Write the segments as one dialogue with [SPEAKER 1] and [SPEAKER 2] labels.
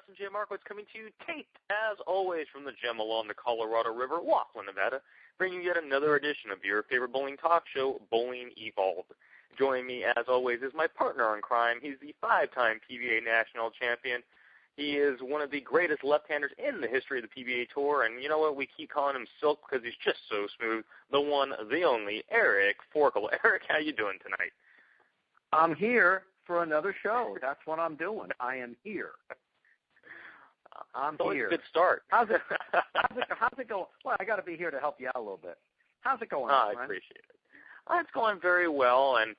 [SPEAKER 1] Dustin J. Markowitz coming to you taped, as always, from the gem along the Colorado River, Laughlin, Nevada, bringing you yet another edition of your favorite bowling talk show, Bowling Evolved. Joining me, as always, is my partner in crime. He's the 5-time PBA national champion. He is one of the greatest left-handers in the history of the PBA Tour, and you know what? We keep calling him Silk because he's just so smooth. The one, the only, Eric Forkel. Eric, how you doing tonight?
[SPEAKER 2] I'm here for another show. That's what I'm doing. I am here. I'm here.
[SPEAKER 1] A good start.
[SPEAKER 2] How's it going? Well, I got to be here to help you out a little bit. How's it going?
[SPEAKER 1] I appreciate it. It's going very well, and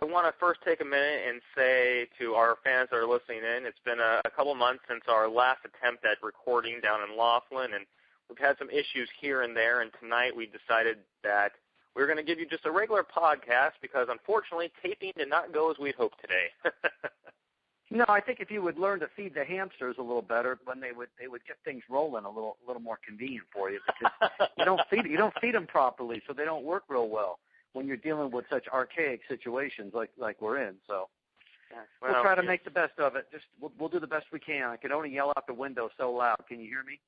[SPEAKER 1] I want to first take a minute and say to our fans that are listening in, it's been a couple months since our last attempt at recording down in Laughlin, and we've had some issues here and there, and tonight we decided that we're going to give you just a regular podcast because, unfortunately, taping did not go as we'd hoped today.
[SPEAKER 2] No, I think if you would learn to feed the hamsters a little better, when they would get things rolling a little more convenient for you, because you don't feed them properly, so they don't work real well when you're dealing with such archaic situations like we're in. So we'll try to make the best of it. Just we'll do the best we can. I can only yell out the window so loud. Can you hear me?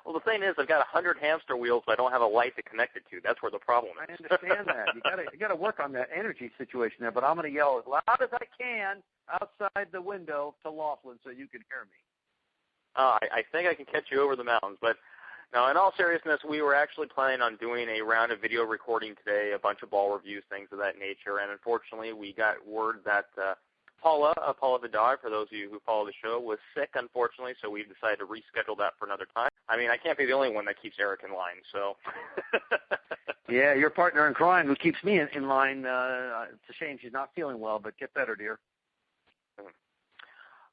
[SPEAKER 1] Well, the thing is, I've got 100 hamster wheels, but I don't have a light to connect it to. That's where the problem is.
[SPEAKER 2] I understand that. You got to work on that energy situation there. But I'm going to yell as loud as I can outside the window to Laughlin so you can hear me.
[SPEAKER 1] I think I can catch you over the mountains. But now, in all seriousness, we were actually planning on doing a round of video recording today, a bunch of ball reviews, things of that nature. And unfortunately, we got word that Paula the dog, for those of you who follow the show, was sick, unfortunately, so we decided to reschedule that for another time. I mean, I can't be the only one that keeps Eric in line, so.
[SPEAKER 2] Yeah, your partner in crime who keeps me in line. It's a shame she's not feeling well, but get better, dear.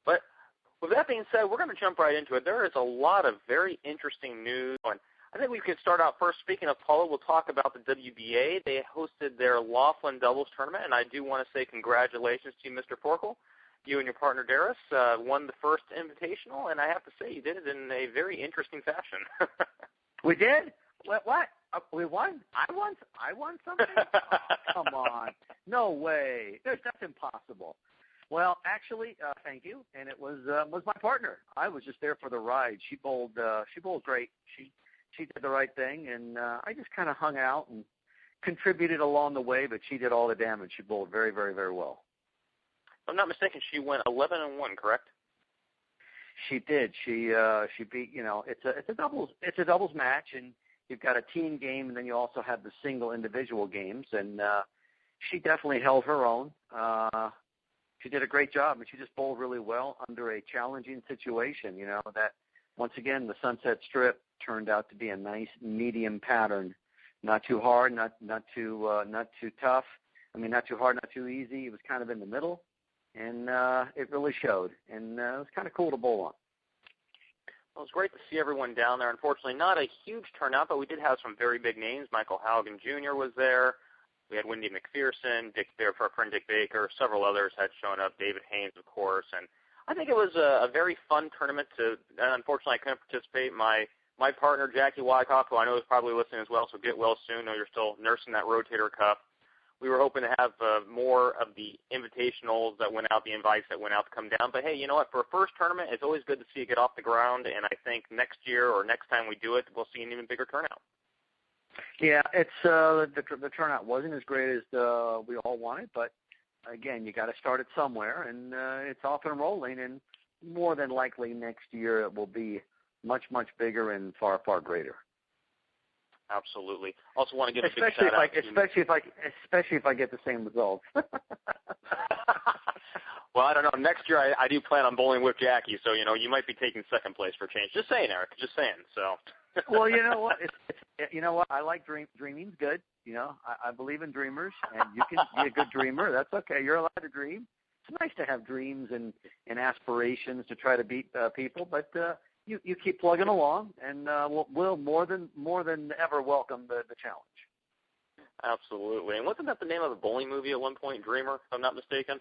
[SPEAKER 1] But with that being said, we're going to jump right into it. There is a lot of very interesting news. And I think we could start out first. Speaking of Paula, we'll talk about the WBA. They hosted their Laughlin doubles tournament, and I do want to say congratulations to you, Mr. Forkel. You and your partner, Darius, won the first invitational, and I have to say you did it in a very interesting fashion.
[SPEAKER 2] We did? What? We won? I won something? Oh, come on. No way. That's impossible. Well, actually, thank you, and it was my partner. I was just there for the ride. She bowled great. She did the right thing, and I just kind of hung out and contributed along the way, but she did all the damage. She bowled very, very, very well.
[SPEAKER 1] If I'm not mistaken, she went 11-1, correct?
[SPEAKER 2] She did. She beat, it's a doubles match, and you've got a team game, and then you also have the single individual games, and she definitely held her own. She did a great job, and she just bowled really well under a challenging situation. That once again the Sunset Strip turned out to be a nice medium pattern, not too hard, not too tough. I mean, not too hard, not too easy. It was kind of in the middle, and it really showed, and it was kind of cool to bowl on.
[SPEAKER 1] Well, it was great to see everyone down there. Unfortunately, not a huge turnout, but we did have some very big names. Michael Haugen Jr. was there. We had Wendy McPherson, our friend Dick Baker, several others had shown up, David Haynes, of course, and I think it was a very fun tournament. Unfortunately, I couldn't participate. My partner, Jackie Wyckoff, who I know is probably listening as well, so get well soon. I know you're still nursing that rotator cuff. We were hoping to have more of the invitationals that went out, the invites that went out to come down. But, hey, you know what? For a first tournament, it's always good to see it get off the ground, and I think next year or next time we do it, we'll see an even bigger turnout.
[SPEAKER 2] Yeah, it's the turnout wasn't as great as we all wanted, but again, you got to start it somewhere, and it's off and rolling. And more than likely next year it will be much, much bigger and far, far greater.
[SPEAKER 1] Absolutely. Also want to give a big shout out.
[SPEAKER 2] Especially if I get the same results.
[SPEAKER 1] Well, I don't know. Next year I do plan on bowling with Jackie, so you might be taking second place for a change. Just saying, Eric. Just saying. So.
[SPEAKER 2] Well, you know what? You know what? I like dreaming's good. I believe in dreamers, and you can be a good dreamer. That's okay. You're allowed to dream. It's nice to have dreams and aspirations to try to beat people, but you keep plugging along, and we'll more than ever welcome the challenge.
[SPEAKER 1] Absolutely. And wasn't that the name of a bowling movie at one point, Dreamer, if I'm not mistaken?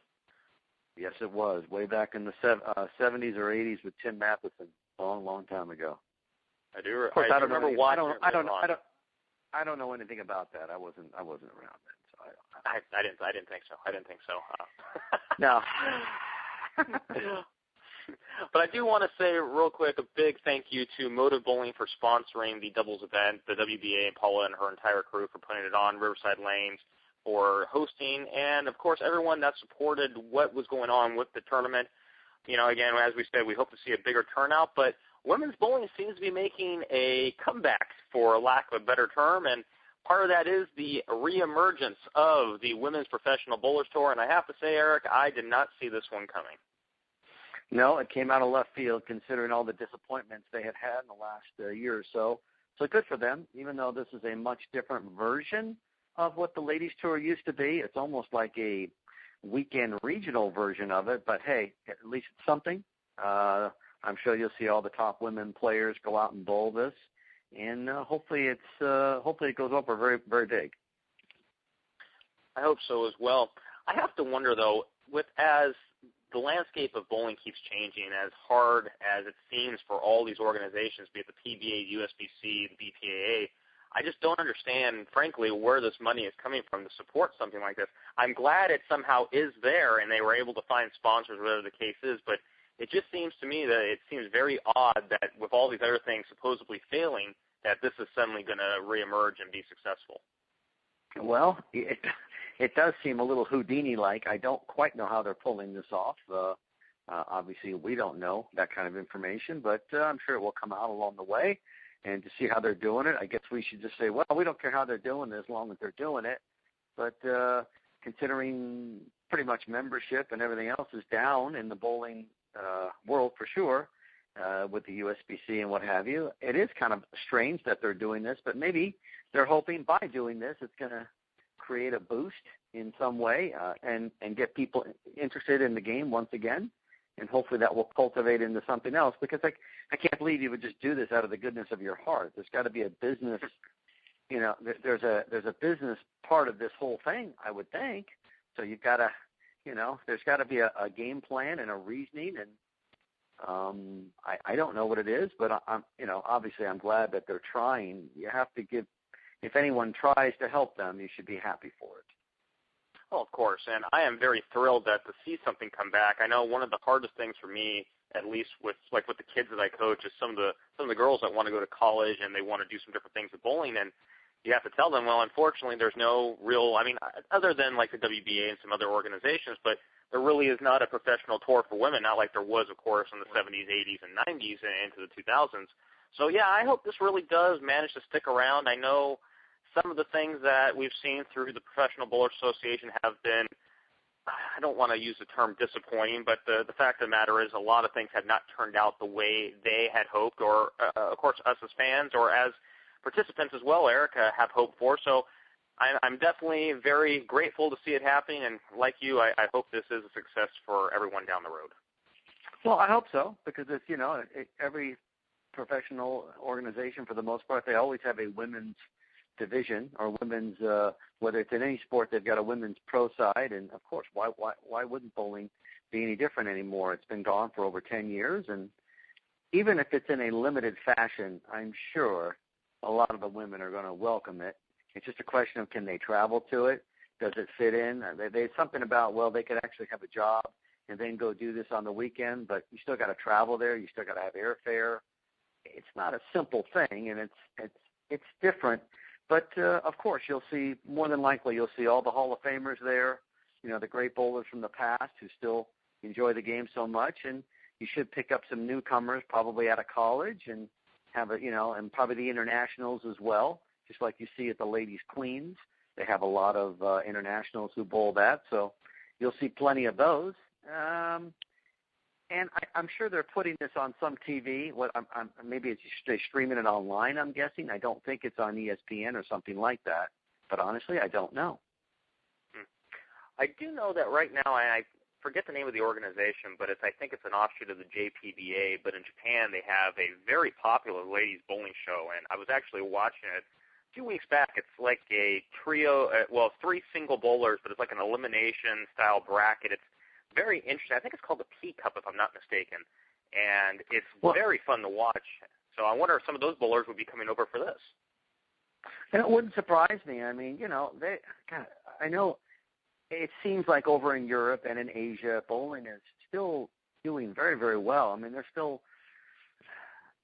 [SPEAKER 2] Yes, it was. Way back in the 70s or 80s with Tim Matheson, a long, long time ago.
[SPEAKER 1] I do remember watching it.
[SPEAKER 2] I don't know anything about that. I wasn't around then, so
[SPEAKER 1] I didn't think so.
[SPEAKER 2] No.
[SPEAKER 1] But I do want to say real quick a big thank you to Motive Bowling for sponsoring the doubles event, the WBA and Paula and her entire crew for putting it on, Riverside Lanes for hosting, and, of course, everyone that supported what was going on with the tournament. Again, as we said, we hope to see a bigger turnout, but women's bowling seems to be making a comeback, for lack of a better term, and part of that is the reemergence of the Women's Professional Bowlers Tour, and I have to say, Eric, I did not see this one coming.
[SPEAKER 2] No, it came out of left field considering all the disappointments they had in the last year or so. So good for them, even though this is a much different version of what the Ladies Tour used to be. It's almost like a weekend regional version of it, but hey, at least it's something. I'm sure you'll see all the top women players go out and bowl this, and hopefully it goes over very, very big.
[SPEAKER 1] I hope so as well. I have to wonder, though, as the landscape of bowling keeps changing, as hard as it seems for all these organizations, be it the PBA, USBC, the BPAA, I just don't understand, frankly, where this money is coming from to support something like this. I'm glad it somehow is there and they were able to find sponsors, whatever the case is, but it just seems to me that it seems very odd that with all these other things supposedly failing, that this is suddenly going to reemerge and be successful.
[SPEAKER 2] Well, it does seem a little Houdini-like. I don't quite know how they're pulling this off. Obviously, we don't know that kind of information, but I'm sure it will come out along the way. And to see how they're doing it, I guess we should just say, well, we don't care how they're doing it as long as they're doing it. But considering pretty much membership and everything else is down in the bowling world for sure, with the USBC and what have you, it is kind of strange that they're doing this, but maybe they're hoping by doing this it's going to create a boost in some way and get people interested in the game once again, and hopefully that will cultivate into something else, because I can't believe you would just do this out of the goodness of your heart. There's got to be a business, there's a business part of this whole thing, I would think. So you've got to, there's got to be a game plan and a reasoning, and I don't know what it is, but I'm obviously I'm glad that they're trying. You have to give, if anyone tries to help them, you should be happy for it.
[SPEAKER 1] Oh, of course, and I am very thrilled to see something come back. I know one of the hardest things for me, at least with the kids that I coach, is some of the girls that want to go to college and they want to do some different things with bowling, and you have to tell them, well, unfortunately, there's no real, other than like the WBA and some other organizations, but there really is not a professional tour for women, not like there was, of course, in the 70s, 80s, and 90s and into the 2000s. So, yeah, I hope this really does manage to stick around. I know some of the things that we've seen through the Professional Bowlers Association have been, I don't want to use the term disappointing, but the fact of the matter is a lot of things have not turned out the way they had hoped, or, of course, us as fans or as participants as well, Erica, have hoped for. So I'm definitely very grateful to see it happening, and like you, I hope this is a success for everyone down the road.
[SPEAKER 2] Well, I hope so, because it's, every professional organization, for the most part, they always have a women's division or women's, whether it's in any sport, they've got a women's pro side, and of course, why wouldn't bowling be any different anymore? It's been gone for over 10 years, and even if it's in a limited fashion, I'm sure a lot of the women are going to welcome it. It's just a question of, can they travel to it? Does it fit in? There's something about, well, they could actually have a job and then go do this on the weekend, but you still got to travel there. You still got to have airfare. It's not a simple thing, and it's different. But, of course, more than likely, you'll see all the Hall of Famers there, the great bowlers from the past who still enjoy the game so much, and you should pick up some newcomers probably out of college and have and probably the internationals as well, just like you see at the Ladies Queens. They have a lot of internationals who bowl that, so you'll see plenty of those. And I'm sure they're putting this on some TV. Maybe they're streaming it online, I'm guessing. I don't think it's on ESPN or something like that. But honestly, I don't know.
[SPEAKER 1] I do know that right now, I forget the name of the organization, but I think it's an offshoot of the JPBA. But in Japan, they have a very popular ladies bowling show, and I was actually watching it a few weeks back. It's like a trio, three single bowlers, but it's like an elimination-style bracket. It's very interesting. I think it's called the P Cup, if I'm not mistaken, and it's very fun to watch. So I wonder if some of those bowlers would be coming over for this.
[SPEAKER 2] And it wouldn't surprise me. I know it seems like over in Europe and in Asia, bowling is still doing very, very well. I mean,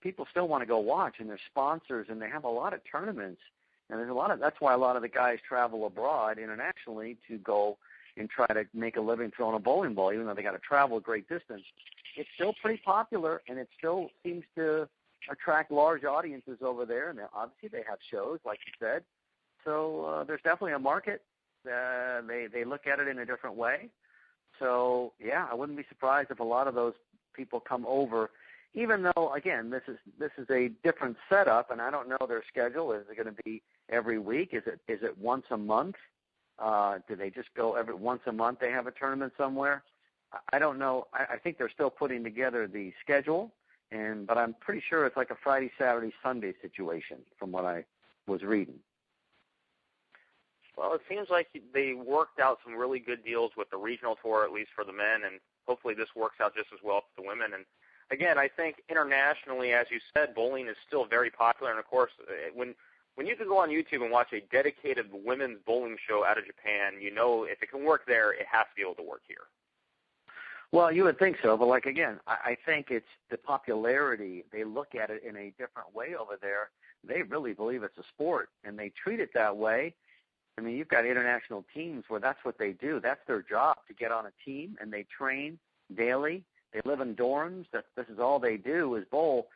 [SPEAKER 2] people still want to go watch, and there's sponsors, and they have a lot of tournaments. And that's why a lot of the guys travel abroad internationally to go and try to make a living throwing a bowling ball, even though they got to travel a great distance. It's still pretty popular, and it still seems to attract large audiences over there. And obviously they have shows, like you said. So there's definitely a market. They look at it in a different way. So, yeah, I wouldn't be surprised if a lot of those people come over, even though, again, this is a different setup, and I don't know their schedule. Is it going to be every week? Is it once a month? Do they just go every once a month they have a tournament somewhere? I don't know. I think they're still putting together the schedule, but I'm pretty sure it's like a Friday, Saturday, Sunday situation from what I was reading.
[SPEAKER 1] Well, it seems like they worked out some really good deals with the regional tour, at least for the men, and hopefully this works out just as well for the women. And again, I think internationally, as you said, bowling is still very popular. And of course, when you can go on YouTube and watch a dedicated women's bowling show out of Japan, you know if it can work there, it has to be able to work here.
[SPEAKER 2] Well, you would think so, but like again, I think it's the popularity. They look at it in a different way over there. They really believe it's a sport, and they treat it that way. I mean, you've got international teams where that's what they do. That's their job, to get on a team, and they train daily. They live in dorms. This is all they do is bowl.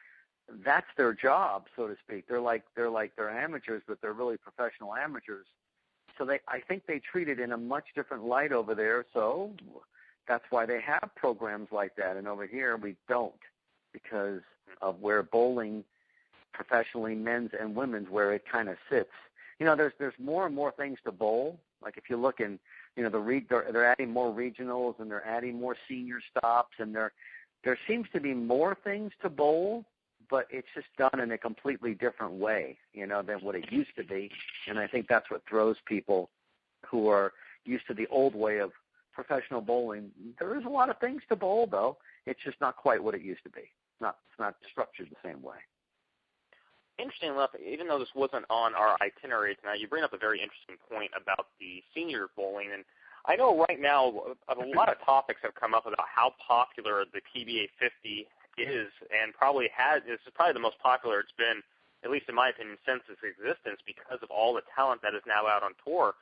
[SPEAKER 2] That's their job, so to speak. They're amateurs, but they're really professional amateurs. So I think they treat it in a much different light over there. So that's why they have programs like that. And over here we don't, because of where bowling professionally, men's and women's, where it kind of sits. You know, there's more and more things to bowl. Like if you look in, you know, they're adding more regionals and they're adding more senior stops, and there seems to be more things to bowl, but it's just done in a completely different way, you know, than what it used to be. And I think that's what throws people who are used to the old way of professional bowling. There is a lot of things to bowl, though. It's just not quite what it used to be. It's not structured the same way.
[SPEAKER 1] Interesting enough, even though this wasn't on our itinerary tonight, you bring up a very interesting point about the senior bowling. And I know right now a lot of topics have come up about how popular the PBA 50 is, and this is probably the most popular it's been, at least in my opinion, since its existence, because of all the talent that is now out on tour.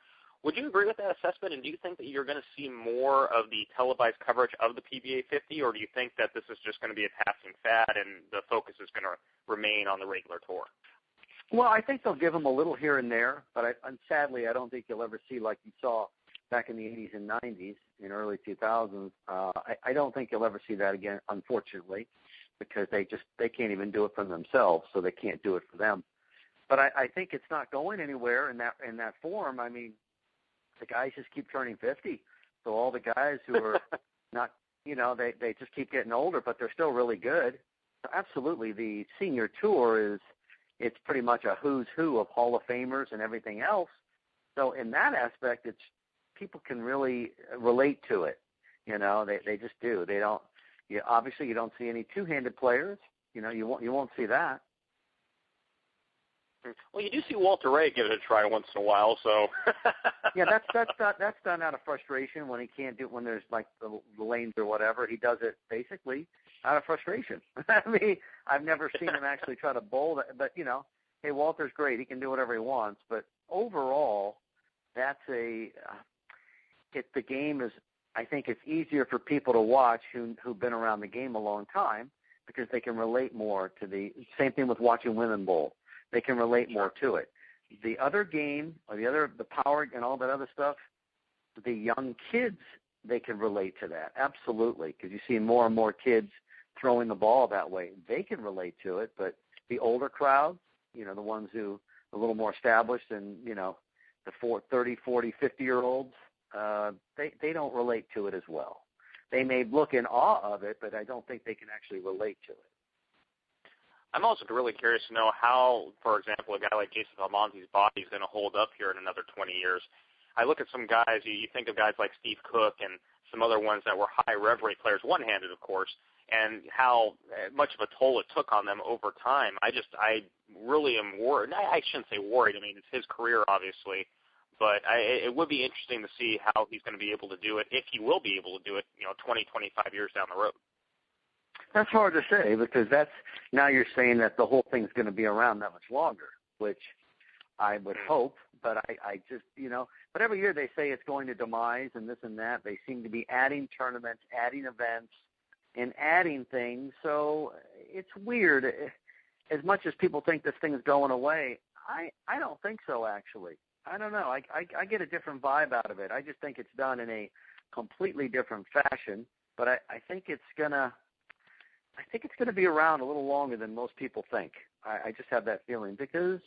[SPEAKER 1] Would you agree with that assessment, and do you think that you're going to see more of the televised coverage of the PBA 50, or do you think that this is just going to be a passing fad and the focus is going to remain on the regular tour?
[SPEAKER 2] Well, I think they'll give them a little here and there, but sadly I don't think you'll ever see like you saw back in the 80s and 90s, in early 2000s. I don't think you'll ever see that again, unfortunately, because they can't even do it for themselves, so they can't do it for them. But I think it's not going anywhere in that form. I mean, the guys just keep turning 50. So all the guys who are not, you know, they just keep getting older, but they're still really good. So absolutely, the senior tour it's pretty much a who's who of Hall of Famers and everything else. So in that aspect, people can really relate to it. You know, they just do. They don't. Obviously, you don't see any two-handed players. You know, you won't see that.
[SPEAKER 1] Well, you do see Walter Ray give it a try once in a while, so.
[SPEAKER 2] Yeah, that's done out of frustration when he can't do it when there's like the lanes or whatever. He does it basically out of frustration. I mean, I've never seen him actually try to bowl that, but you know, hey, Walter's great. He can do whatever he wants, but overall, the game is. I think it's easier for people to watch who've been around the game a long time, because they can relate more to the same thing with watching women bowl. They can relate more to it. The other game, or the power and all that other stuff, the young kids, they can relate to that, absolutely, because you see more and more kids throwing the ball that way. They can relate to it, but the older crowd, you know, the ones who are a little more established and, you know, the 30, 40, 50-year-olds, they don't relate to it as well. They may look in awe of it, but I don't think they can actually relate to it.
[SPEAKER 1] I'm also really curious to know how, for example, a guy like Jason Almonte's body is going to hold up here in another 20 years. I look at some guys, you think of guys like Steve Cook and some other ones that were high rev rate players, one-handed, of course, and how much of a toll it took on them over time. I really am worried. I shouldn't say worried. I mean, it's his career, obviously, but it would be interesting to see how he's going to be able to do it, if he will be able to do it, 20, 25 years down the road.
[SPEAKER 2] That's hard to say because now you're saying that the whole thing's going to be around that much longer, which I would hope, but I just, but every year they say it's going to demise and this and that. They seem to be adding tournaments, adding events, and adding things. So it's weird. As much as people think this thing's going away, I don't think so, actually. I don't know. I get a different vibe out of it. I just think it's done in a completely different fashion, but I think it's gonna be around a little longer than most people think. I just have that feeling because,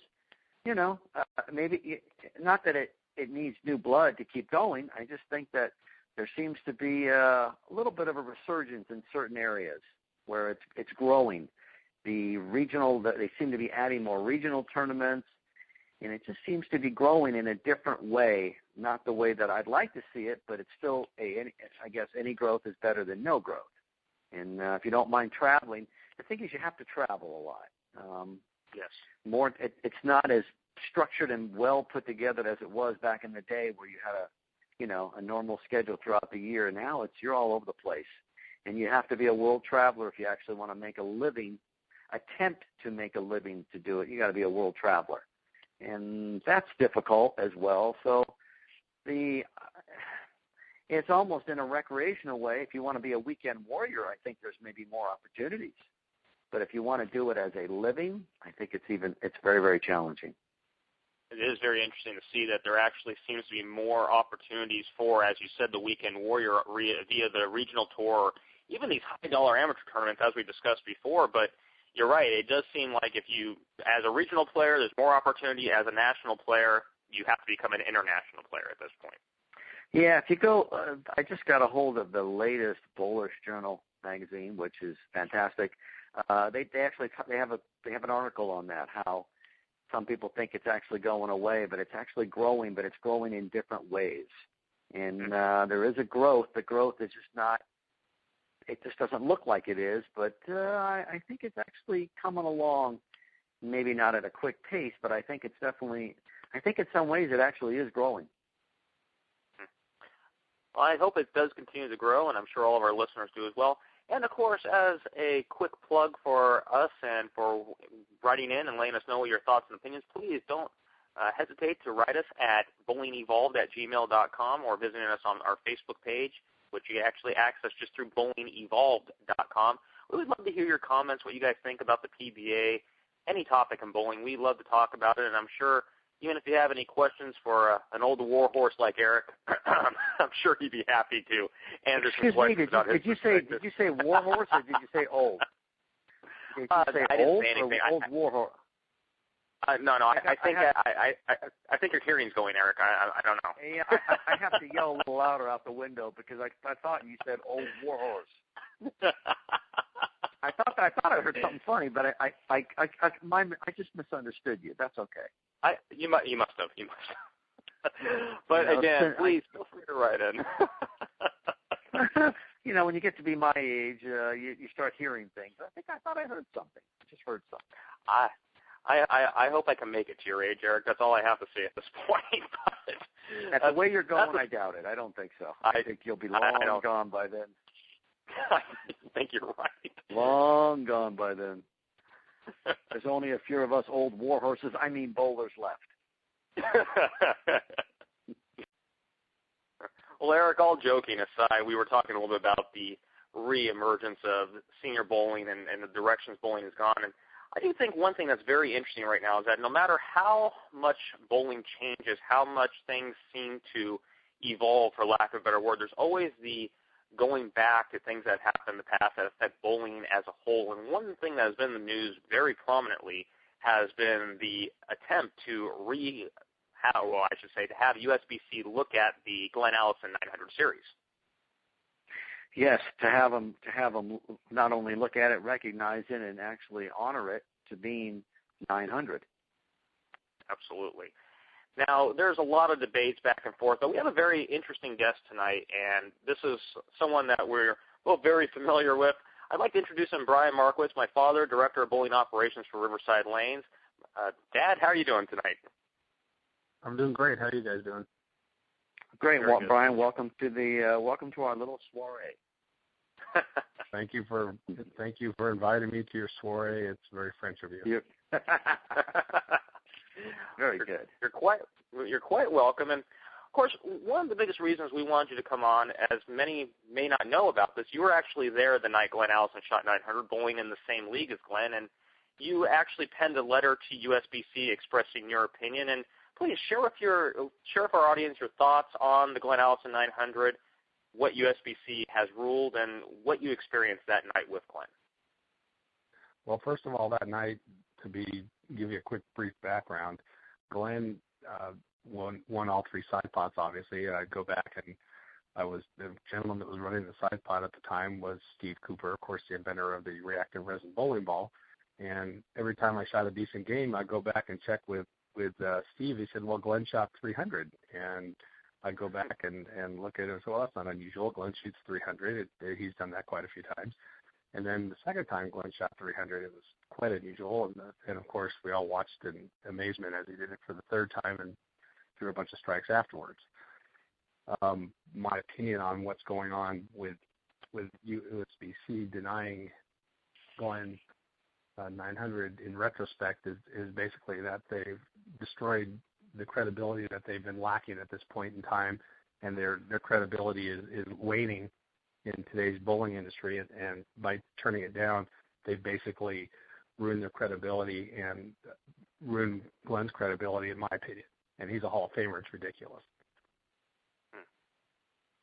[SPEAKER 2] maybe not that it needs new blood to keep going. I just think that there seems to be a little bit of a resurgence in certain areas where it's growing. They seem to be adding more regional tournaments, and it just seems to be growing in a different way, not the way that I'd like to see it, but it's still, I guess any growth is better than no growth. And if you don't mind traveling, the thing is you have to travel a lot.
[SPEAKER 1] Yes.
[SPEAKER 2] More, it's not as structured and well put together as it was back in the day where you had a normal schedule throughout the year. Now you're all over the place. And you have to be a world traveler if you actually want to make a living, attempt to make a living to do it. You got to be a world traveler. And that's difficult as well. So it's almost in a recreational way. If you want to be a weekend warrior, I think there's maybe more opportunities. But if you want to do it as a living, I think it's very, very challenging.
[SPEAKER 1] It is very interesting to see that there actually seems to be more opportunities for, as you said, the weekend warrior via the regional tour, even these high-dollar amateur tournaments, as we discussed before. But you're right. It does seem like if you, as a regional player, there's more opportunity. As a national player, you have to become an international player at this point.
[SPEAKER 2] Yeah, if you go, I just got a hold of the latest Bowlers Journal magazine, which is fantastic. They have an article on that, how some people think it's actually going away, but it's actually growing, but it's growing in different ways. And there is a growth. The growth is just not, it just doesn't look like it is, but I think it's actually coming along, maybe not at a quick pace, but I think in some ways it actually is growing.
[SPEAKER 1] Well, I hope it does continue to grow, and I'm sure all of our listeners do as well. And, of course, as a quick plug for us and for writing in and letting us know what your thoughts and opinions, please don't hesitate to write us at bowlingevolved@gmail.com or visiting us on our Facebook page, which you actually access just through bowlingevolved.com. We would love to hear your comments, what you guys think about the PBA, any topic in bowling. We'd love to talk about it, and I'm sure even if you have any questions for an old war horse like Eric, I'm sure he'd be happy to answer some questions about his perspective.
[SPEAKER 2] Did you say war horse or did you say old? Did you say
[SPEAKER 1] I didn't
[SPEAKER 2] old
[SPEAKER 1] say anything.
[SPEAKER 2] or old war horse?
[SPEAKER 1] No. I think your hearing's going, Eric. I don't know.
[SPEAKER 2] Yeah, I have to yell a little louder out the window because I thought you said old war horse. I thought I heard something funny, but I just misunderstood you. That's okay.
[SPEAKER 1] You must have. But again, please feel free to write in.
[SPEAKER 2] When you get to be my age, you start hearing things. I thought I heard something. I just heard something.
[SPEAKER 1] I hope I can make it to your age, Eric. That's all I have to say at this point.
[SPEAKER 2] At the way you're going, I doubt it. I don't think so. I think you'll be long gone by then.
[SPEAKER 1] I think you're right.
[SPEAKER 2] Long gone by then. There's only a few of us old war horses, bowlers left.
[SPEAKER 1] Well, Eric, all joking aside, we were talking a little bit about the re-emergence of senior bowling and the directions bowling has gone. And I do think one thing that's very interesting right now is that no matter how much bowling changes, how much things seem to evolve, for lack of a better word, there's always the going back to things that happened in the past that affect bowling as a whole. And one thing that has been in the news very prominently has been the attempt to have USBC look at the Glenn Allison 900 series.
[SPEAKER 2] Yes, to have them not only look at it, recognize it, and actually honor it to being 900.
[SPEAKER 1] Absolutely. Now, there's a lot of debates back and forth, but we have a very interesting guest tonight, and this is someone that we're both very familiar with. I'd like to introduce him, Brian Markowitz, my father, Director of Bowling Operations for Riverside Lanes. Dad, how are you doing tonight?
[SPEAKER 3] I'm doing great. How are you guys doing?
[SPEAKER 2] Great, Brian. Welcome to our little soiree.
[SPEAKER 3] Thank you for inviting me to your soiree. It's very French of you.
[SPEAKER 2] Very good.
[SPEAKER 1] You're quite welcome. And of course, one of the biggest reasons we wanted you to come on, as many may not know about this, you were actually there the night Glenn Allison shot 900, bowling in the same league as Glenn, and you actually penned a letter to USBC expressing your opinion. And please share with our audience your thoughts on the Glenn Allison 900, what USBC has ruled, and what you experienced that night with Glenn.
[SPEAKER 3] Well, first of all, that night, give you a quick brief background, Glenn won all three side pots, obviously. I go back, and the gentleman that was running the side pot at the time was Steve Cooper, of course, the inventor of the reactive resin bowling ball. And every time I shot a decent game, I'd go back and check with Steve. He said, well, Glenn shot 300. And I'd go back and look at it and say, well, that's not unusual. Glenn shoots 300. He's done that quite a few times. And then the second time Glenn shot 300, it was quite unusual. And of course, we all watched in amazement as he did it for the third time and threw a bunch of strikes afterwards. My opinion on what's going on with USBC denying Glenn 900 in retrospect is basically that they've destroyed the credibility that they've been lacking at this point in time, and their credibility is waning in today's bowling industry, and by turning it down, they've basically ruined their credibility and ruined Glenn's credibility, in my opinion. And he's a Hall of Famer. It's ridiculous.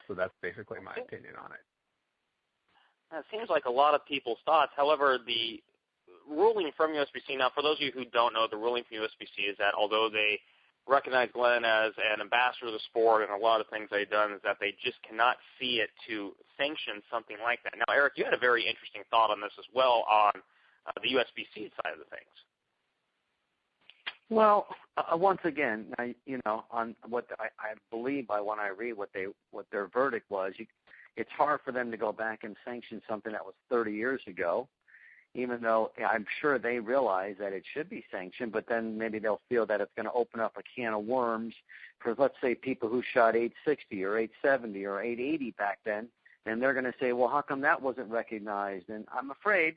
[SPEAKER 3] So that's basically my opinion on it.
[SPEAKER 1] It seems like a lot of people's thoughts. However, the ruling from USBC, now for those of you who don't know, the ruling from USBC is that although they recognize Glenn as an ambassador of the sport and a lot of things they've done, is that they just cannot see it to sanction something like that. Now, Eric, you had a very interesting thought on this as well on the USBC side of the things.
[SPEAKER 2] Well, once again, on what I believe by when I read what their verdict was, it's hard for them to go back and sanction something that was 30 years ago, even though I'm sure they realize that it should be sanctioned, but then maybe they'll feel that it's going to open up a can of worms for, let's say, people who shot 860 or 870 or 880 back then, and they're going to say, well, how come that wasn't recognized? And I'm afraid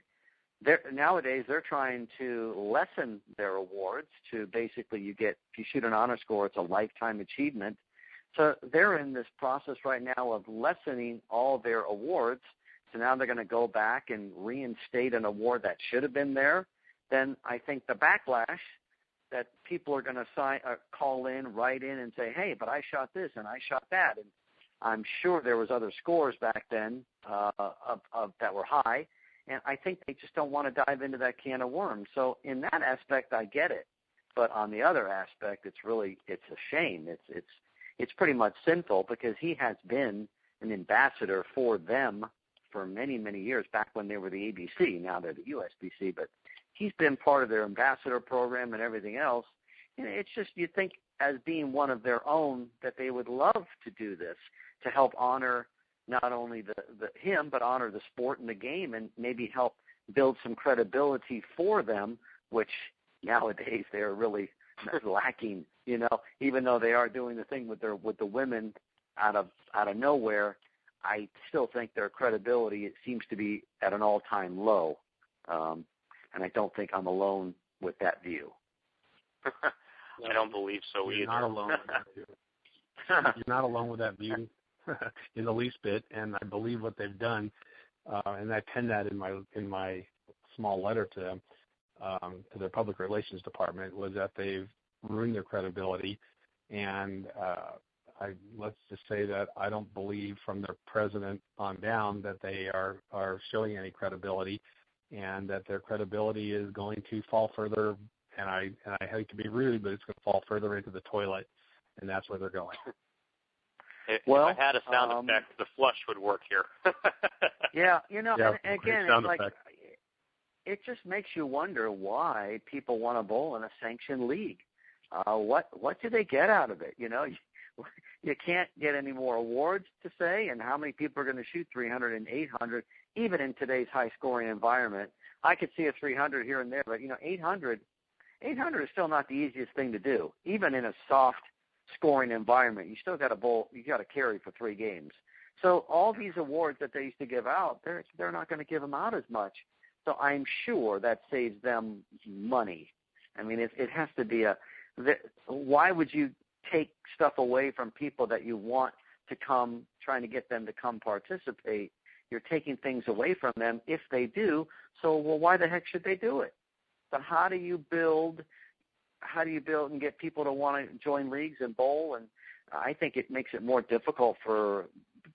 [SPEAKER 2] nowadays they're trying to lessen their awards to basically if you shoot an honor score, it's a lifetime achievement. So they're in this process right now of lessening all their awards. So now they're going to go back and reinstate an award that should have been there. Then I think the backlash that people are going to call in, write in, and say, hey, but I shot this and I shot that. And I'm sure there was other scores back then that were high. And I think they just don't want to dive into that can of worms. So in that aspect, I get it. But on the other aspect, it's a shame. It's pretty much sinful because he has been an ambassador for them for many, many years, back when they were the ABC. Now they're the USBC. But he's been part of their ambassador program and everything else. And it's just, you think as being one of their own that they would love to do this to help honor not only him, but honor the sport and the game, and maybe help build some credibility for them, which nowadays they're really lacking. Even though they are doing the thing with the women out of nowhere, I still think their credibility, it seems to be at an all-time low, and I don't think I'm alone with that view.
[SPEAKER 1] I don't believe so either.
[SPEAKER 3] You're not alone with that view. You're not alone with that view. In the least bit, and I believe what they've done, and I penned that in my small letter to them, to their public relations department, was that they've ruined their credibility, and let's just say that I don't believe from their president on down that they are showing any credibility, and that their credibility is going to fall further, and I hate to be rude, but it's going to fall further into the toilet, and that's where they're going.
[SPEAKER 1] If I had a sound effect, the flush would work here.
[SPEAKER 2] Yeah, and again, it's like
[SPEAKER 3] effect.
[SPEAKER 2] It just makes you wonder why people want to bowl in a sanctioned league. What do they get out of it? You can't get any more awards to say, and how many people are going to shoot 300 and 800, even in today's high-scoring environment. I could see a 300 here and there, but 800 is still not the easiest thing to do, even in a soft scoring environment. You still got to bowl. You got to carry for 3 games. So all these awards that they used to give out, they're not going to give them out as much. So I'm sure that saves them money. I mean, it has to be why would you take stuff away from people that you want to come, trying to get them to come participate? You're taking things away from them if they do. So, well, why the heck should they do it? So how do you build and get people to want to join leagues and bowl? And I think it makes it more difficult for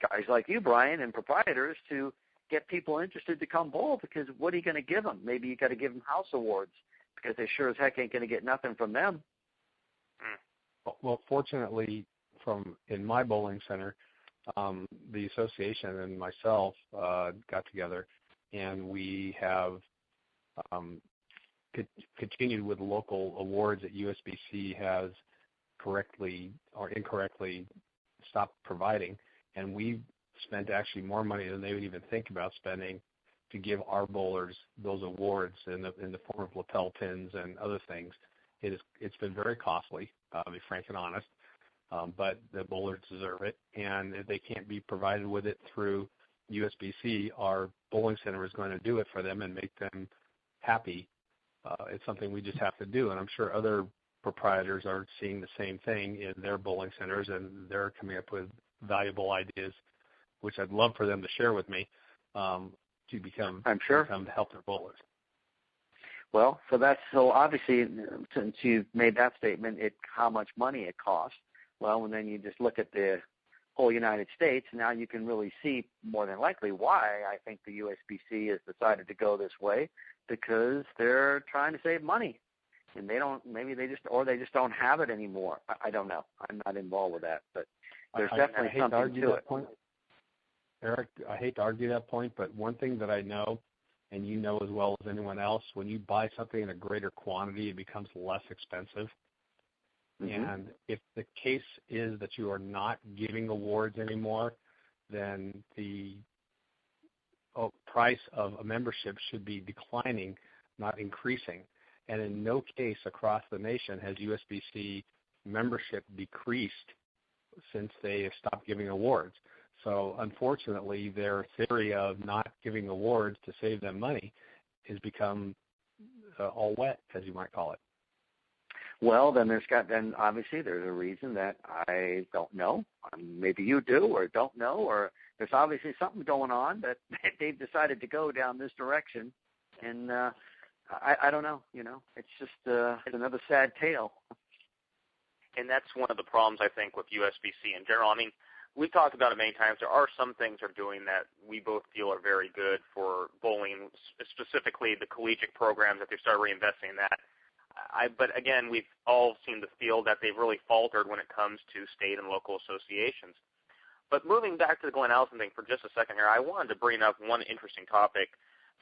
[SPEAKER 2] guys like you, Brian, and proprietors to get people interested to come bowl, because what are you going to give them? Maybe you got to give them house awards, because they sure as heck ain't going to get nothing from them.
[SPEAKER 3] Well, fortunately, in my bowling center, the association and myself got together, and we have continued with local awards that USBC has correctly or incorrectly stopped providing, and we've spent actually more money than they would even think about spending to give our bowlers those awards in the form of lapel pins and other things. It's been very costly, to be frank and honest, but the bowlers deserve it, and if they can't be provided with it through USBC, our bowling center is going to do it for them and make them happy. It's something we just have to do, and I'm sure other proprietors are seeing the same thing in their bowling centers, and they're coming up with valuable ideas, which I'd love for them to share with me to become to help their bowlers.
[SPEAKER 2] Well, so obviously, since you've made that statement, how much money it costs. Well, and then you just look at the whole United States, now you can really see more than likely why I think the USBC has decided to go this way, because they're trying to save money, and they just don't have it anymore. I don't know. I'm not involved with that, but there's definitely something to it.
[SPEAKER 3] Eric, I hate to argue that point, but one thing that I know, and you know as well as anyone else, when you buy something in a greater quantity, it becomes less expensive. Mm-hmm. And if the case is that you are not giving awards anymore, then the price of a membership should be declining, not increasing. And in no case across the nation has USBC membership decreased since they have stopped giving awards. So unfortunately, their theory of not giving awards to save them money has become all wet, as you might call it.
[SPEAKER 2] Well, then obviously there's a reason that I don't know. Maybe you do or don't know, or there's obviously something going on that they've decided to go down this direction, and I don't know. It's just it's another sad tale.
[SPEAKER 1] And that's one of the problems, I think, with USBC in general. I mean, we've talked about it many times. There are some things they're doing that we both feel are very good for bowling, specifically the collegiate programs that they started reinvesting in that. But again, we've all seemed to feel that they've really faltered when it comes to state and local associations. But moving back to the Glenn Allison thing for just a second here, I wanted to bring up one interesting topic.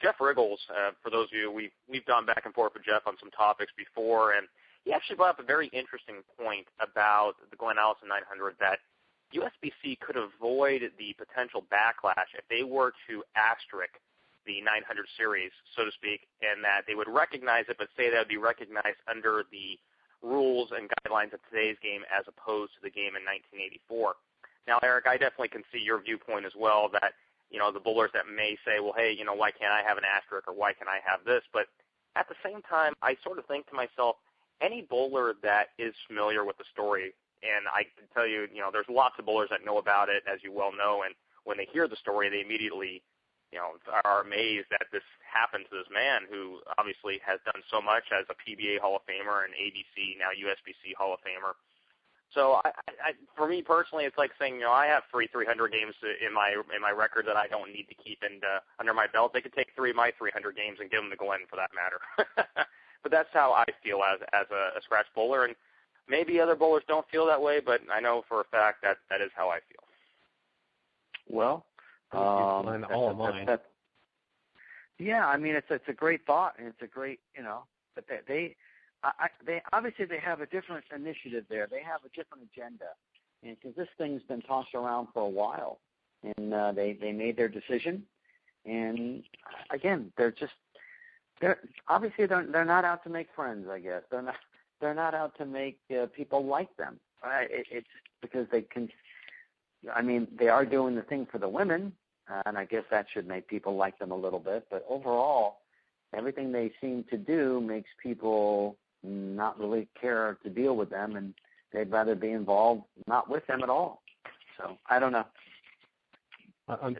[SPEAKER 1] Jeff Riggles, for those of you, we've gone back and forth with Jeff on some topics before, and he actually brought up a very interesting point about the Glenn Allison 900, that USBC could avoid the potential backlash if they were to asterisk the 900 series, so to speak, and that they would recognize it, but say that it would be recognized under the rules and guidelines of today's game as opposed to the game in 1984. Now, Eric, I definitely can see your viewpoint as well, that, the bowlers that may say, well, hey, why can't I have an asterisk, or why can't I have this? But at the same time, I sort of think to myself, any bowler that is familiar with the story, and I can tell you, there's lots of bowlers that know about it, as you well know, and when they hear the story, they immediately are amazed that this happened to this man who obviously has done so much as a PBA Hall of Famer and ABC, now USBC Hall of Famer. So for me personally, it's like saying, I have 300 games in my record that I don't need to keep under my belt. They could take 3 of my 300 games and give them to Glenn for that matter. But that's how I feel as a scratch bowler, and maybe other bowlers don't feel that way, but I know for a fact that is how I feel.
[SPEAKER 2] Well,
[SPEAKER 3] all of mine.
[SPEAKER 2] Yeah, I mean, it's a great thought, and it's a great, but they obviously they have a different initiative there. They have a different agenda, and because this thing's been tossed around for a while, and they made their decision, and again, they're not out to make friends. I guess they're not out to make people like them. Right? It's because they can. I mean, they are doing the thing for the women, and I guess that should make people like them a little bit. But overall, everything they seem to do makes people not really care to deal with them, and they'd rather be involved not with them at all. So I don't know.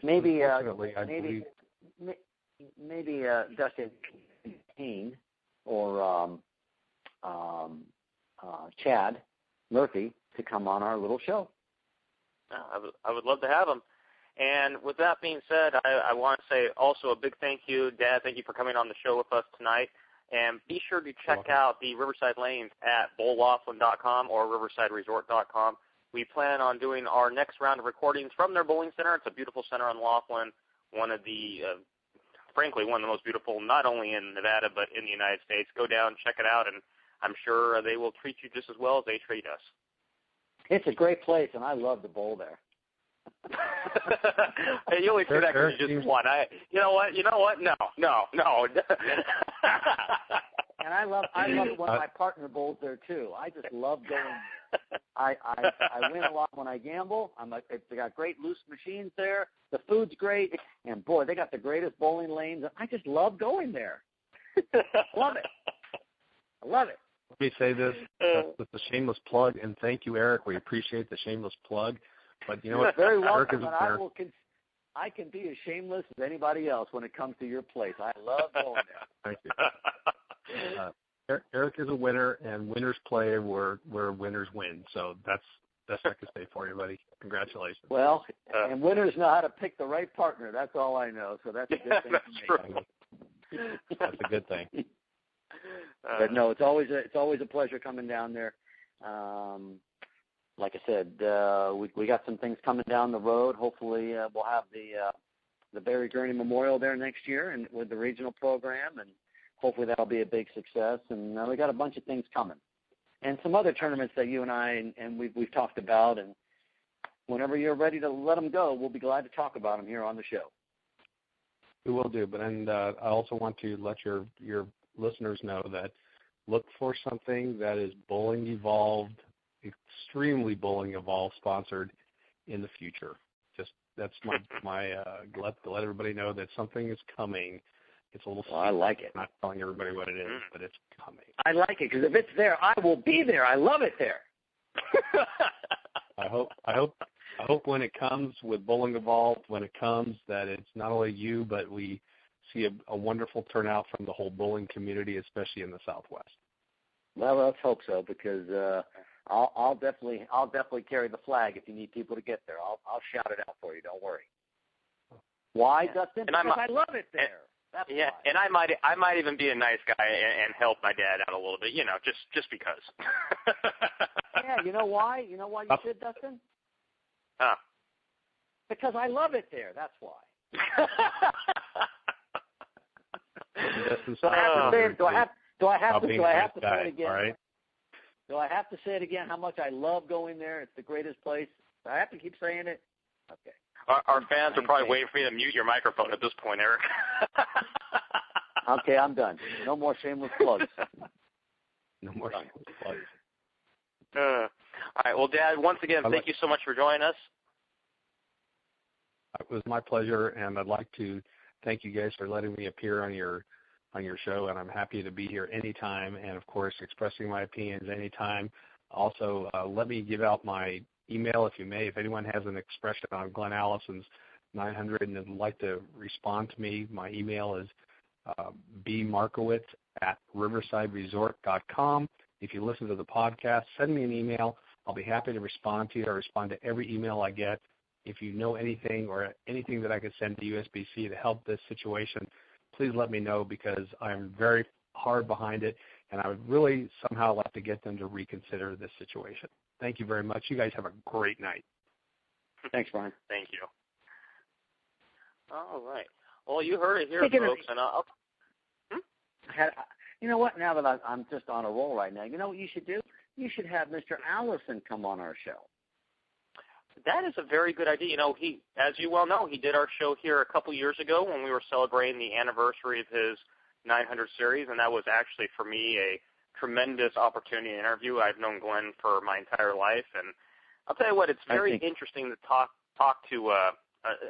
[SPEAKER 2] Maybe Dustin Kane or Chad Murphy to come on our little show.
[SPEAKER 1] I would love to have him. And with that being said, I want to say also a big thank you, Dad. Thank you for coming on the show with us tonight. And be sure to check out the Riverside Lanes at bowllaughlin.com or riversideresort.com. We plan on doing our next round of recordings from their bowling center. It's a beautiful center on Laughlin, frankly, one of the most beautiful, not only in Nevada, but in the United States. Go down, check it out, and I'm sure they will treat you just as well as they treat us.
[SPEAKER 2] It's a great place, and I love to bowl there.
[SPEAKER 1] Hey, you only say that because you just won. You know what? No.
[SPEAKER 2] And I love when my partner bowls there too. I just love going there. I win a lot when I gamble. They got great loose machines there. The food's great, and boy, they got the greatest bowling lanes. I just love going there. Love it. I love it.
[SPEAKER 3] Let me say this with the shameless plug, and thank you, Eric. We appreciate the shameless plug. But you know what?
[SPEAKER 2] Very welcome, and I can be as shameless as anybody else when it comes to your place. I love going there.
[SPEAKER 3] Thank you. Eric is a winner, and winners play where winners win. So that's I can say for you, buddy. Congratulations.
[SPEAKER 2] Well, and winners know how to pick the right partner. That's all I know. So that's a good thing for me.
[SPEAKER 1] True.
[SPEAKER 3] That's a good thing.
[SPEAKER 2] But no, it's always a pleasure coming down there. Like I said, we got some things coming down the road. Hopefully, we'll have the Barry Gurney Memorial there next year, and with the regional program, and hopefully that'll be a big success. And we got a bunch of things coming, and some other tournaments that you and I and we've talked about. And whenever you're ready to let them go, we'll be glad to talk about them here on the show.
[SPEAKER 3] We will do. But I also want to let your listeners know that look for something that is Bowling Evolved, extremely Bowling Evolved sponsored in the future. Just that's my let everybody know that something is coming. It's a little.
[SPEAKER 2] Well, I like it.
[SPEAKER 3] I'm not telling everybody what it is, but it's coming.
[SPEAKER 2] I like it because if it's there, I will be there. I love it there.
[SPEAKER 3] I hope when it comes with Bowling Evolved, when it comes, that it's not only you, but we see a wonderful turnout from the whole bowling community, especially in the Southwest.
[SPEAKER 2] Well, let's hope so, because I'll definitely carry the flag if you need people to get there. I'll shout it out for you. Don't worry. Why, Dustin? Because I love it there. That's why.
[SPEAKER 1] And I might even be a nice guy and help my dad out a little bit, just because.
[SPEAKER 2] Yeah, you know why? You know why you should, Dustin?
[SPEAKER 1] Huh?
[SPEAKER 2] Because I love it there. That's why. Do I have to say it? Do I have to say it again?
[SPEAKER 3] Right.
[SPEAKER 2] Do I have to say it again? How much I love going there? It's the greatest place. Do I have to keep saying it? Okay.
[SPEAKER 1] Our fans are probably waiting for me to mute your microphone at this point, Eric.
[SPEAKER 2] Okay, I'm done. No more shameless plugs.
[SPEAKER 3] No more shameless plugs.
[SPEAKER 1] All right. Well, Dad, once again, thank you so much for joining us.
[SPEAKER 3] It was my pleasure, and I'd like to thank you guys for letting me appear on your show, and I'm happy to be here anytime, and of course expressing my opinions anytime. Also, let me give out my email, if you may. If anyone has an expression on Glenn Allison's 900 and would like to respond to me, my email is bmarkowitz@riversideresort.com. If you listen to the podcast, send me an email. I'll be happy to respond to you. I respond to every email I get. If you know anything or anything that I could send to USBC to help this situation, please let me know, because I'm very hard behind it, and I would really somehow like to get them to reconsider this situation. Thank you very much. You guys have a great night.
[SPEAKER 2] Thanks, Brian.
[SPEAKER 1] Thank you. All right. Well, you heard it here, folks. And
[SPEAKER 2] you know what? Now that I'm just on a roll right now, you know what you should do? You should have Mr. Allison come on our show.
[SPEAKER 1] That is a very good idea. He, as you well know, he did our show here a couple years ago when we were celebrating the anniversary of his 900 series, and that was actually, for me, a tremendous opportunity to interview. I've known Glenn for my entire life, and I'll tell you what, it's very interesting to talk to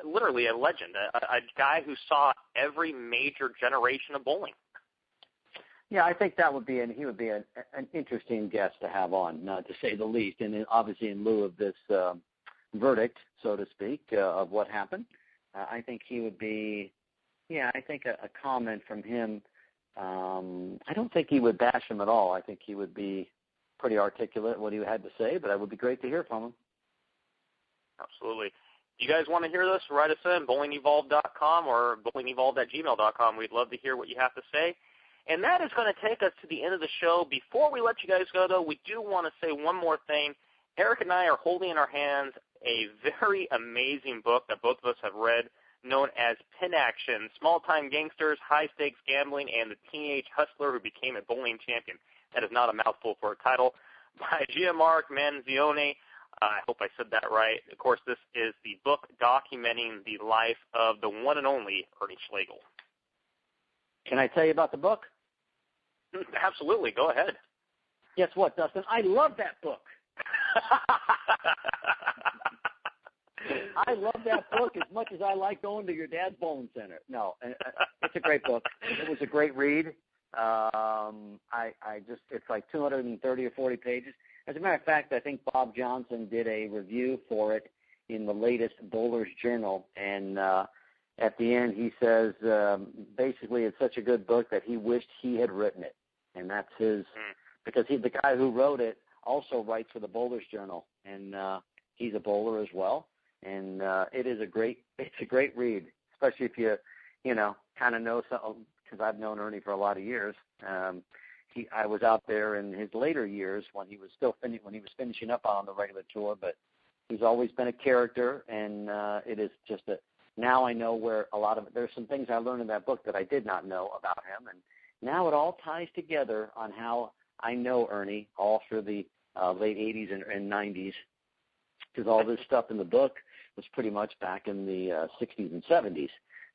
[SPEAKER 1] literally a legend, a guy who saw every major generation of bowling.
[SPEAKER 2] Yeah, I think that would be, he would be an interesting guest to have on, to say the least, and obviously in lieu of this verdict, so to speak, of what happened. I think he would be, I think a comment from him, I don't think he would bash him at all. I think he would be pretty articulate in what he had to say, but it would be great to hear from him.
[SPEAKER 1] Absolutely. You guys want to hear this? Write us in, bowlingevolved.com or bowlingevolved@gmail.com. We'd love to hear what you have to say. And that is going to take us to the end of the show. Before we let you guys go, though, we do want to say one more thing. Eric and I are holding in our hands a very amazing book that both of us have read, known as Pin Action, Small-Time Gangsters, High-Stakes Gambling, and the Teenage Hustler Who Became a Bowling Champion. That is not a mouthful for a title. By Gianmarco Manzione. I hope I said that right. Of course, this is the book documenting the life of the one and only Ernie Schlegel.
[SPEAKER 2] Can I tell you about the book?
[SPEAKER 1] Absolutely. Go ahead.
[SPEAKER 2] Guess what, Dustin? I love that book. I love that book as much as I like going to your dad's bowling center. No, it's a great book. It was a great read. It's like 230 or 40 pages. As a matter of fact, I think Bob Johnson did a review for it in the latest Bowler's Journal, and at the end he says basically it's such a good book that he wished he had written it, and that's his because the guy who wrote it also writes for the Bowler's Journal, and he's a bowler as well, and it's a great read, especially if you kind of know something, because I've known Ernie for a lot of years. I was out there in his later years when he was finishing up on the regular tour, but he's always been a character, and it is just now I know where a lot of there's some things I learned in that book that I did not know about him, and now it all ties together on how I know Ernie all through the late 80s and 90s, because all this stuff in the book was pretty much back in the 60s and 70s.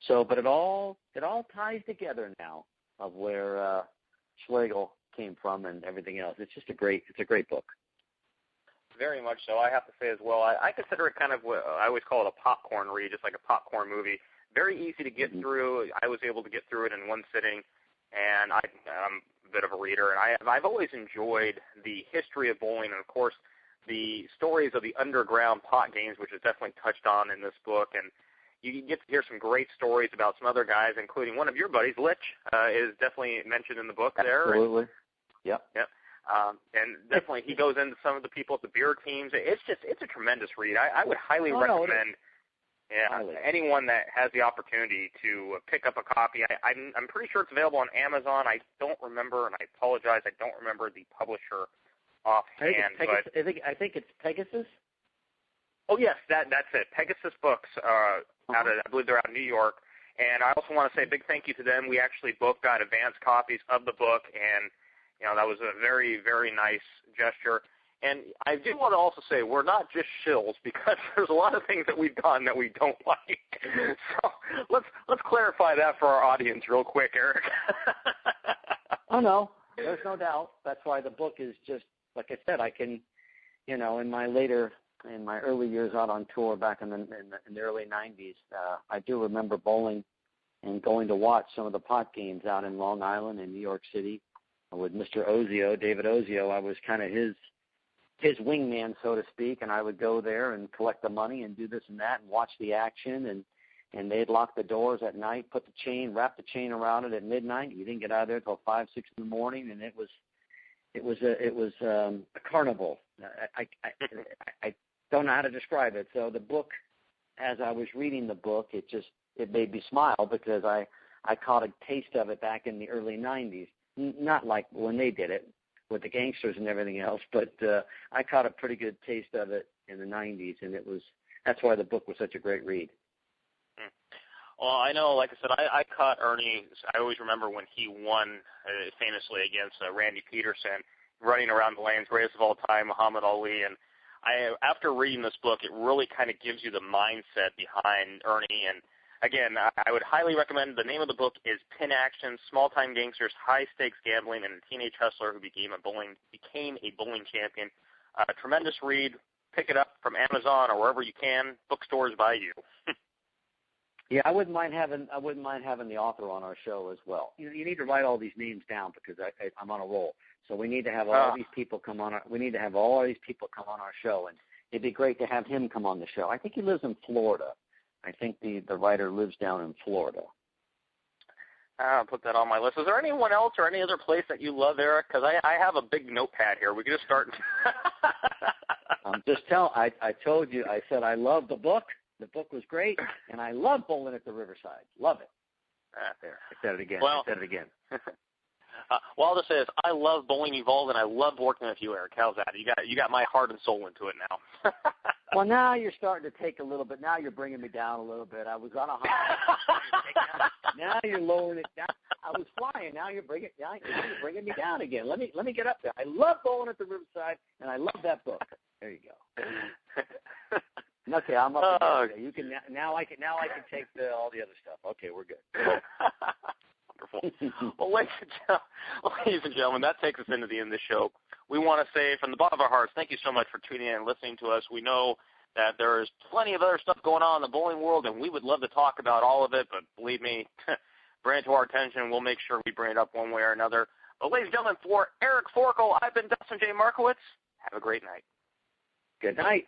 [SPEAKER 2] So, but it all ties together now of where Schlegel came from and everything else. It's a great book.
[SPEAKER 1] Very much so. I have to say as well, I consider it kind of what I always call it a popcorn read, just like a popcorn movie. Very easy to get through. I was able to get through it in one sitting, and I'm a bit of a reader, and I've always enjoyed the history of bowling, and of course the stories of the underground pot games, which is definitely touched on in this book, and you get to hear some great stories about some other guys, including one of your buddies, Litch, is definitely mentioned in the book there.
[SPEAKER 2] Absolutely. Yep.
[SPEAKER 1] And definitely he goes into some of the people at the beer teams. It's a tremendous read. I would highly recommend anyone that has the opportunity to pick up a copy. I'm pretty sure it's available on Amazon. I don't remember, and I apologize, I don't remember the publisher offhand.
[SPEAKER 2] I think it's Pegasus.
[SPEAKER 1] Oh, yes, that's it. Pegasus Books, I believe they're out of New York. And I also want to say a big thank you to them. We actually both got advance copies of the book, and that was a very, very nice gesture. And I do want to also say we're not just shills, because there's a lot of things that we've done that we don't like. So let's clarify that for our audience real quick, Eric.
[SPEAKER 2] Oh, no, there's no doubt. That's why the book is just, like I said, I can, in my early years out on tour back in the early 90s, I do remember bowling and going to watch some of the pot games out in Long Island and New York City with Mr. Ozio, David Ozio. I was kind of his wingman, so to speak, and I would go there and collect the money and do this and that and watch the action, and they'd lock the doors at night, wrap the chain around it at midnight. You didn't get out of there until 5, 6 in the morning, and it was a carnival. I don't know how to describe it. So the book, as I was reading the book, it made me smile, because I caught a taste of it back in the early 90s. Not like when they did it with the gangsters and everything else, but I caught a pretty good taste of it in the 90s, and that's why the book was such a great read.
[SPEAKER 1] Well, I know, like I said, I caught Ernie. I always remember when he won famously against Randy Peterson, running around the lanes, greatest of all time, Muhammad Ali. And after reading this book, it really kind of gives you the mindset behind Ernie. And again, I would highly recommend. The name of the book is Pin Action: Small-Time Gangsters, High-Stakes Gambling, and a Teenage Hustler Who Became a Bowling Champion. Tremendous read. pick it up from Amazon or wherever you can, bookstores by you.
[SPEAKER 2] Yeah, I wouldn't mind having the author on our show as well. You need to write all these names down because I'm on a roll. So we need to have all these people come on. We need to have all these people come on our show, and it'd be great to have him come on the show. I think he lives in Florida. I think the writer lives down in Florida.
[SPEAKER 1] I'll put that on my list. Is there anyone else or any other place that you love, Eric? Because I have a big notepad here. We can just start.
[SPEAKER 2] I told you. I said I love the book. The book was great, and I love bowling at the Riverside. Love it. There, I said it again.
[SPEAKER 1] Well, well, I'll just say this. I love Bowling Evolved, and I love working with you, Eric. How's that? You got my heart and soul into it now.
[SPEAKER 2] Well, now you're starting to take a little bit. Now you're bringing me down a little bit. I was on a high. Now you're lowering it down. I was flying. Now you're bringing me down again. Let me get up there. I love bowling at the Riverside, and I love that book. There you go. Okay, I'm up to date. You can now. I can take all the other stuff. Okay, we're good.
[SPEAKER 1] Wonderful. Well, ladies and gentlemen, that takes us into the end of the show. We want to say from the bottom of our hearts, thank you so much for tuning in and listening to us. We know that there is plenty of other stuff going on in the bowling world, and we would love to talk about all of it, but believe me, bring it to our attention, and we'll make sure we bring it up one way or another. But ladies and gentlemen, for Eric Forkel, I've been Dustin J. Markowitz. Have a great night.
[SPEAKER 2] Good night.